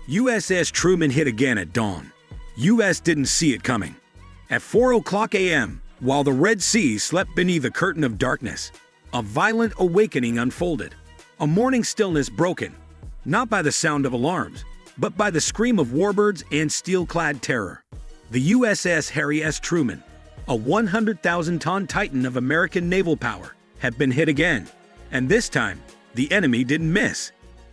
USS Truman hit again at dawn. US didn't see it coming. At 4:00 a.m., while the Red Sea slept beneath a curtain of darkness, a violent awakening unfolded. A morning stillness broken, not by the sound of alarms, but by the scream of warbirds and steel-clad terror. The USS Harry S. Truman, a 100,000-ton titan of American naval power, had been hit again. And this time, the enemy didn't miss.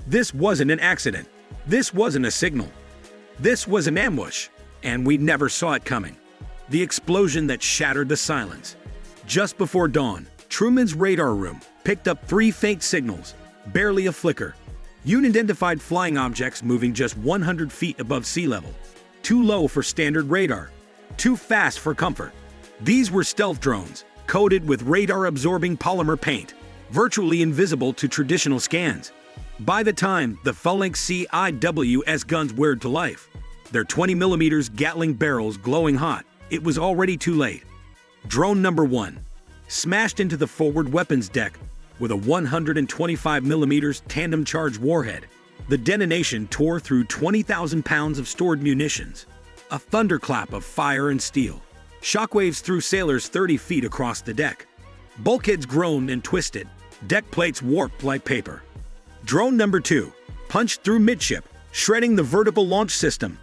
This wasn't an accident. This wasn't a signal. This was an ambush, and we never saw it coming. The explosion that shattered the silence. Just before dawn, Truman's radar room picked up 3 faint signals, barely a flicker. Unidentified flying objects moving just 100 feet above sea level. Too low for standard radar. Too fast for comfort. These were stealth drones, coated with radar-absorbing polymer paint, virtually invisible to traditional scans. By the time the Phalanx CIWS guns whirred to life, their 20mm Gatling barrels glowing hot, it was already too late. Drone number 1 smashed into the forward weapons deck with a 125mm tandem-charged warhead. The detonation tore through 20,000 pounds of stored munitions. A thunderclap of fire and steel. Shockwaves threw sailors 30 feet across the deck. Bulkheads groaned and twisted. Deck plates warped like paper. Drone number 2 punched through midship, shredding the vertical launch system.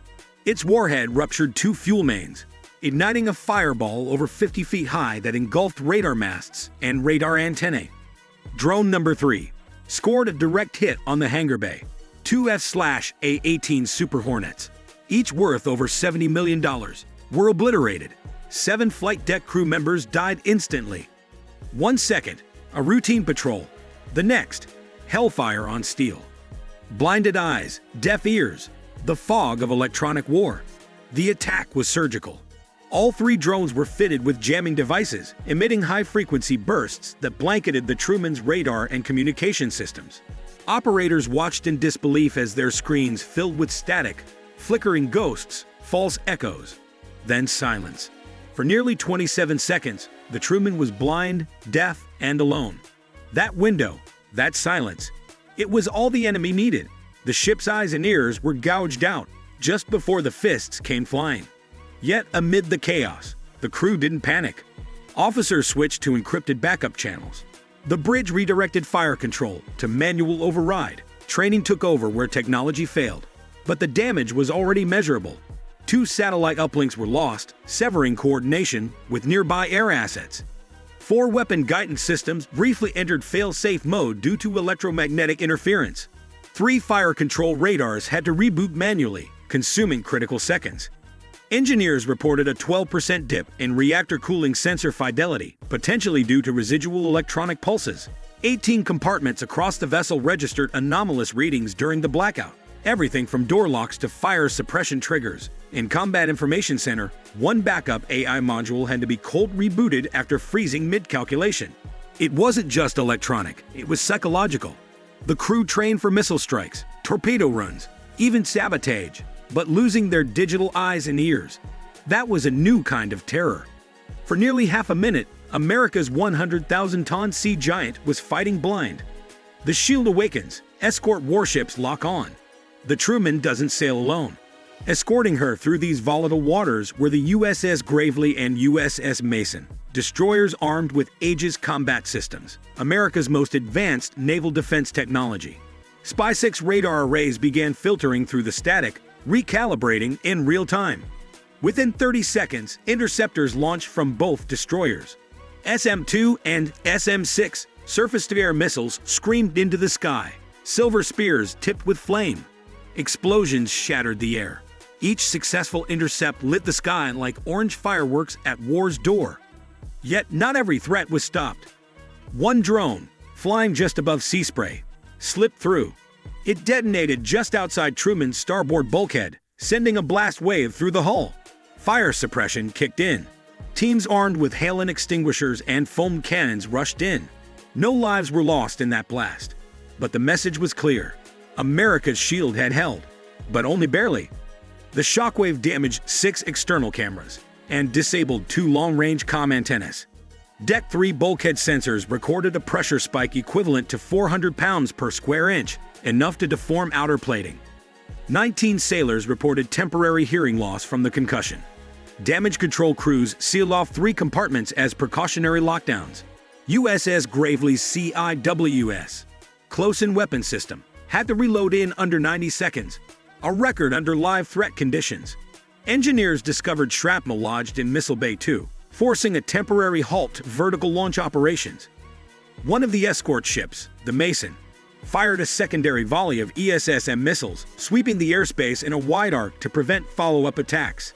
Its warhead ruptured 2 fuel mains, igniting a fireball over 50 feet high that engulfed radar masts and radar antennae. Drone number 3 scored a direct hit on the hangar bay. 2 F/A-18 Super Hornets, each worth over $70 million, were obliterated. 7 flight deck crew members died instantly. 1 second, a routine patrol. The next, hellfire on steel. Blinded eyes, deaf ears, the fog of electronic war. The attack was surgical. All 3 drones were fitted with jamming devices, emitting high-frequency bursts that blanketed the Truman's radar and communication systems. Operators watched in disbelief as their screens filled with static, flickering ghosts, false echoes. Then silence. For nearly 27 seconds, the Truman was blind, deaf, and alone. That window, that silence, it was all the enemy needed. The ship's eyes and ears were gouged out just before the fists came flying. Yet amid the chaos, the crew didn't panic. Officers switched to encrypted backup channels. The bridge redirected fire control to manual override. Training took over where technology failed. But the damage was already measurable. 2 satellite uplinks were lost, severing coordination with nearby air assets. 4 weapon guidance systems briefly entered fail-safe mode due to electromagnetic interference. 3 fire control radars had to reboot manually, consuming critical seconds. Engineers reported a 12% dip in reactor cooling sensor fidelity, potentially due to residual electronic pulses. 18 compartments across the vessel registered anomalous readings during the blackout. Everything from door locks to fire suppression triggers. In Combat Information Center, 1 backup AI module had to be cold rebooted after freezing mid-calculation. It wasn't just electronic, it was psychological. The crew trained for missile strikes, torpedo runs, even sabotage, but losing their digital eyes and ears. That was a new kind of terror. For nearly half a minute, America's 100,000-ton sea giant was fighting blind. The shield awakens, escort warships lock on. The Truman doesn't sail alone. Escorting her through these volatile waters were the USS Gravely and USS Mason, destroyers armed with Aegis combat systems, America's most advanced naval defense technology. SPY-6 radar arrays began filtering through the static, recalibrating in real time. Within 30 seconds, interceptors launched from both destroyers. SM-2 and SM-6 surface-to-air missiles screamed into the sky, silver spears tipped with flame. Explosions shattered the air. Each successful intercept lit the sky like orange fireworks at war's door. Yet not every threat was stopped. 1 drone, flying just above sea spray, slipped through. It detonated just outside Truman's starboard bulkhead, sending a blast wave through the hull. Fire suppression kicked in. Teams armed with Halen extinguishers and foam cannons rushed in. No lives were lost in that blast. But the message was clear. America's shield had held, but only barely. The shockwave damaged 6 external cameras and disabled 2 long-range comm antennas. Deck 3 bulkhead sensors recorded a pressure spike equivalent to 400 pounds per square inch, enough to deform outer plating. 19 sailors reported temporary hearing loss from the concussion. Damage control crews sealed off 3 compartments as precautionary lockdowns. USS Gravely's CIWS, close-in weapon system, had to reload in under 90 seconds, a record under live threat conditions. Engineers discovered shrapnel lodged in Missile Bay 2, forcing a temporary halt to vertical launch operations. One of the escort ships, the Mason, fired a secondary volley of ESSM missiles, sweeping the airspace in a wide arc to prevent follow-up attacks.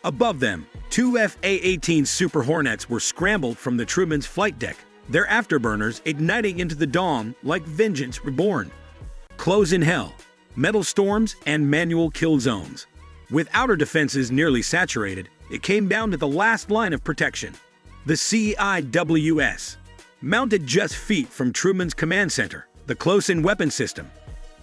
Above them, 2 FA-18 Super Hornets were scrambled from the Truman's flight deck, their afterburners igniting into the dawn like vengeance reborn. Close in hell, metal storms, and manual kill zones. With outer defenses nearly saturated, it came down to the last line of protection. The CIWS, mounted just feet from Truman's command center, the close-in weapon system.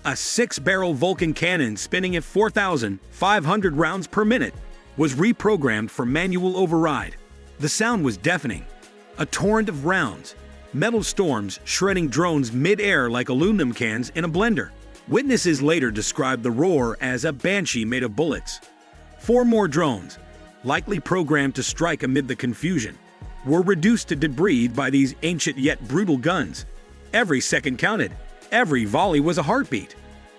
A 6-barrel Vulcan cannon spinning at 4,500 rounds per minute was reprogrammed for manual override. The sound was deafening. A torrent of rounds, metal storms shredding drones mid-air like aluminum cans in a blender. Witnesses later described the roar as a banshee made of bullets. 4 more drones, likely programmed to strike amid the confusion, were reduced to debris by these ancient yet brutal guns. Every second counted. Every volley was a heartbeat.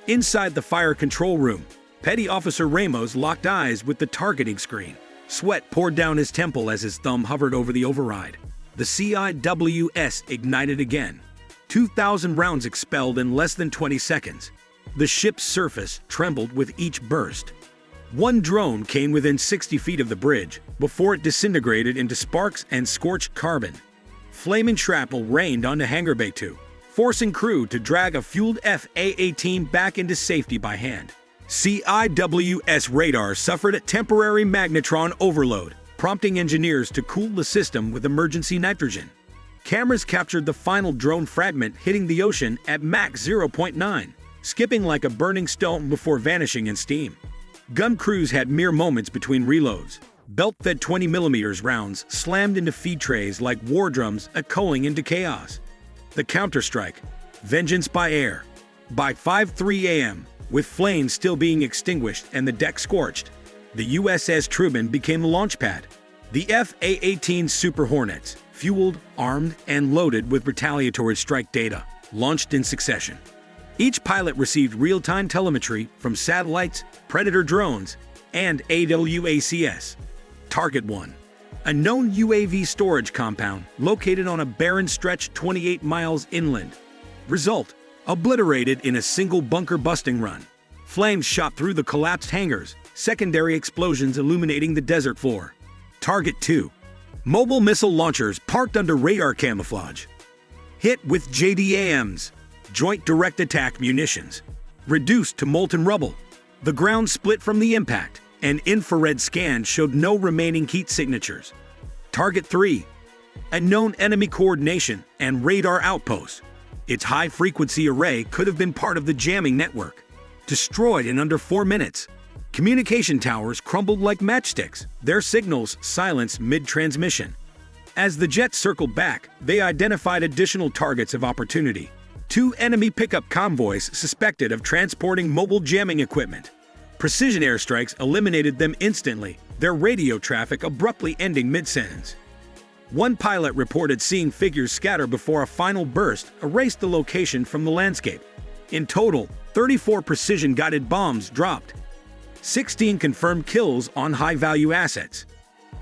Inside the fire control room, Petty Officer Ramos locked eyes with the targeting screen. Sweat poured down his temple as his thumb hovered over the override. The CIWS ignited again. 2,000 rounds expelled in less than 20 seconds. The ship's surface trembled with each burst. One drone came within 60 feet of the bridge before it disintegrated into sparks and scorched carbon. Flaming shrapnel rained onto Hangar Bay 2, forcing crew to drag a fueled FA-18 back into safety by hand. CIWS radar suffered a temporary magnetron overload, prompting engineers to cool the system with emergency nitrogen. Cameras captured the final drone fragment hitting the ocean at Mach 0.9, skipping like a burning stone before vanishing in steam. Gun crews had mere moments between reloads. Belt-fed 20mm rounds slammed into feed trays like war drums echoing into chaos. The counterstrike, vengeance by air. By 5:03 a.m., with flames still being extinguished and the deck scorched, the USS Truman became the launch pad. The FA-18 Super Hornets, fueled, armed, and loaded with retaliatory strike data, launched in succession. Each pilot received real-time telemetry from satellites, Predator drones, and AWACS. Target 1. A known UAV storage compound located on a barren stretch 28 miles inland. Result: obliterated in a single bunker-busting run. Flames shot through the collapsed hangars, secondary explosions illuminating the desert floor. Target 2. Mobile missile launchers parked under radar camouflage. Hit with JDAMs, Joint Direct Attack munitions. Reduced to molten rubble. The ground split from the impact. An infrared scan showed no remaining heat signatures. Target 3. A known enemy coordination and radar outpost. Its high-frequency array could have been part of the jamming network. Destroyed in under 4 minutes. Communication towers crumbled like matchsticks, their signals silenced mid-transmission. As the jets circled back, they identified additional targets of opportunity. 2 enemy pickup convoys suspected of transporting mobile jamming equipment. Precision airstrikes eliminated them instantly, their radio traffic abruptly ending mid-sentence. One pilot reported seeing figures scatter before a final burst erased the location from the landscape. In total, 34 precision-guided bombs dropped. 16 confirmed kills on high-value assets.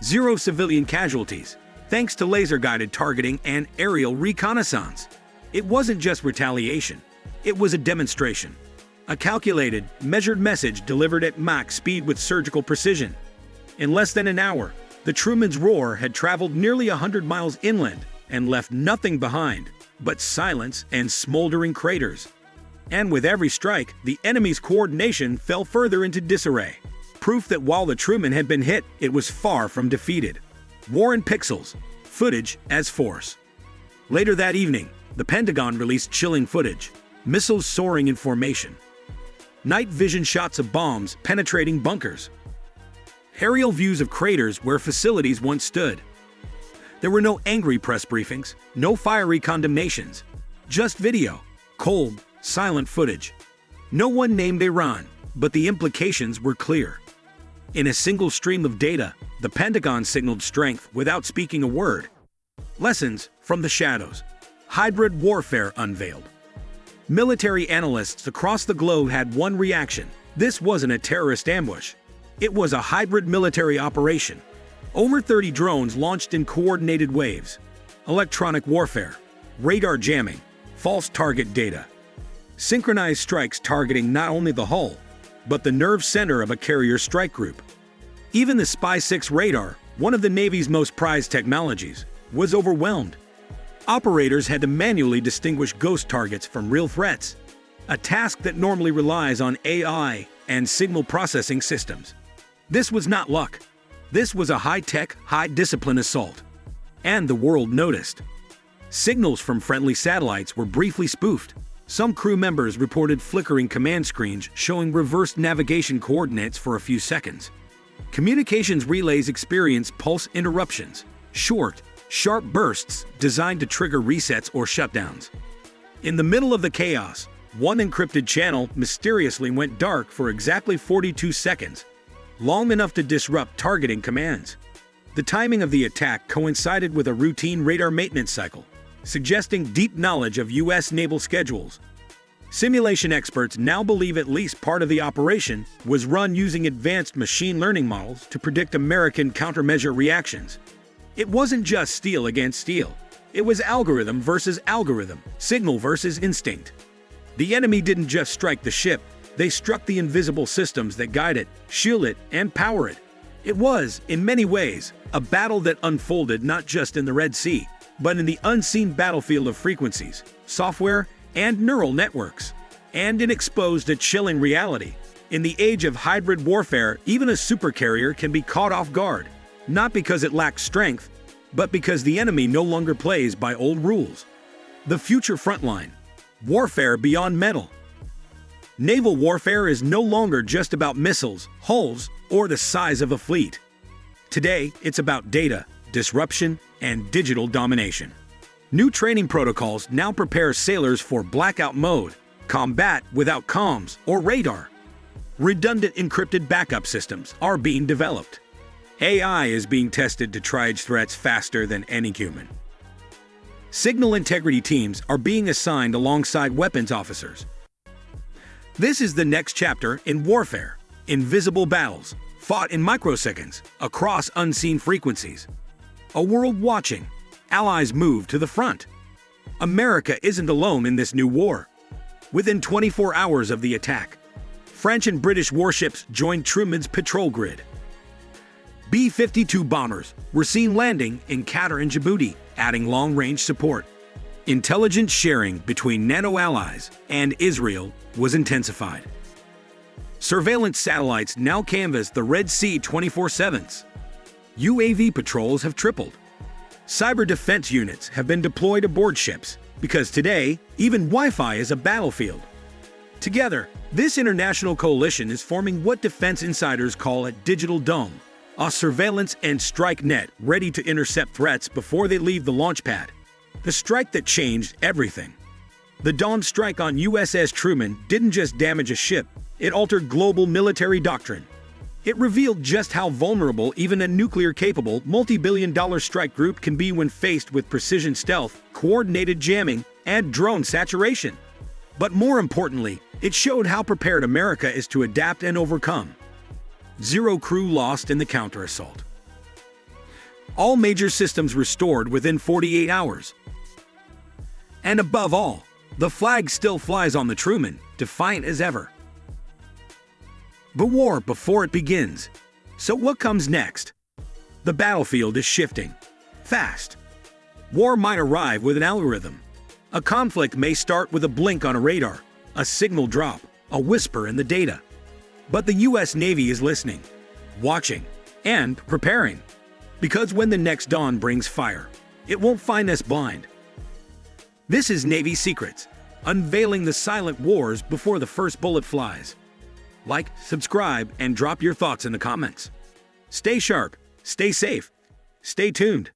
0 civilian casualties, thanks to laser-guided targeting and aerial reconnaissance. It wasn't just retaliation. It was a demonstration. A calculated, measured message delivered at Mach speed with surgical precision. In less than an hour, the Truman's roar had traveled nearly 100 miles inland and left nothing behind but silence and smoldering craters. And with every strike, the enemy's coordination fell further into disarray. Proof that while the Truman had been hit, it was far from defeated. War in pixels, footage as force. Later that evening, the Pentagon released chilling footage, missiles soaring in formation. Night vision shots of bombs penetrating bunkers. Aerial views of craters where facilities once stood. There were no angry press briefings, no fiery condemnations. Just video, cold, silent footage. No one named Iran, but the implications were clear. In a single stream of data, the Pentagon signaled strength without speaking a word. Lessons from the shadows. Hybrid warfare unveiled. Military analysts across the globe had one reaction. This wasn't a terrorist ambush. It was a hybrid military operation. Over 30 drones launched in coordinated waves. Electronic warfare, radar jamming, false target data. Synchronized strikes targeting not only the hull, but the nerve center of a carrier strike group. Even the Spy-6 radar, one of the Navy's most prized technologies, was overwhelmed. Operators had to manually distinguish ghost targets from real threats, a task that normally relies on AI and signal processing systems. This was not luck. This was a high-tech, high-discipline assault. And the world noticed. Signals from friendly satellites were briefly spoofed. Some crew members reported flickering command screens showing reversed navigation coordinates for a few seconds. Communications relays experienced pulse interruptions, short, sharp bursts designed to trigger resets or shutdowns. In the middle of the chaos, one encrypted channel mysteriously went dark for exactly 42 seconds, long enough to disrupt targeting commands. The timing of the attack coincided with a routine radar maintenance cycle, suggesting deep knowledge of U.S. naval schedules. Simulation experts now believe at least part of the operation was run using advanced machine learning models to predict American countermeasure reactions. It wasn't just steel against steel. It was algorithm versus algorithm, signal versus instinct. The enemy didn't just strike the ship, they struck the invisible systems that guide it, shield it, and power it. It was, in many ways, a battle that unfolded not just in the Red Sea, but in the unseen battlefield of frequencies, software, and neural networks. And it exposed a chilling reality. In the age of hybrid warfare, even a supercarrier can be caught off guard, not because it lacks strength, but because the enemy no longer plays by old rules. The future frontline. Warfare beyond metal. Naval warfare is no longer just about missiles, hulls, or the size of a fleet. Today, it's about data, disruption, and digital domination. New training protocols now prepare sailors for blackout mode, combat without comms or radar. Redundant encrypted backup systems are being developed. AI is being tested to triage threats faster than any human. Signal integrity teams are being assigned alongside weapons officers. This is the next chapter in warfare. Invisible battles, fought in microseconds, across unseen frequencies. A world watching. Allies move to the front. America isn't alone in this new war. Within 24 hours of the attack, French and British warships joined Truman's patrol grid. B-52 bombers were seen landing in Qatar and Djibouti, adding long-range support. Intelligence sharing between NATO allies and Israel was intensified. Surveillance satellites now canvass the Red Sea 24/7. UAV patrols have tripled. Cyber defense units have been deployed aboard ships, because today, even Wi-Fi is a battlefield. Together, this international coalition is forming what defense insiders call a digital dome, a surveillance and strike net ready to intercept threats before they leave the launch pad. The strike that changed everything. The dawn strike on USS Truman didn't just damage a ship, it altered global military doctrine. It revealed just how vulnerable even a nuclear-capable, multi-billion-dollar strike group can be when faced with precision stealth, coordinated jamming, and drone saturation. But more importantly, it showed how prepared America is to adapt and overcome. 0 crew lost in the counter-assault. All major systems restored within 48 hours. And above all, the flag still flies on the Truman, defiant as ever. The war before it begins. So what comes next? The battlefield is shifting. Fast. War might arrive with an algorithm. A conflict may start with a blink on a radar, a signal drop, a whisper in the data. But the U.S. Navy is listening, watching, and preparing. Because when the next dawn brings fire, it won't find us blind. This is Navy Secrets, unveiling the silent wars before the first bullet flies. Like, subscribe, and drop your thoughts in the comments. Stay sharp, stay safe, stay tuned.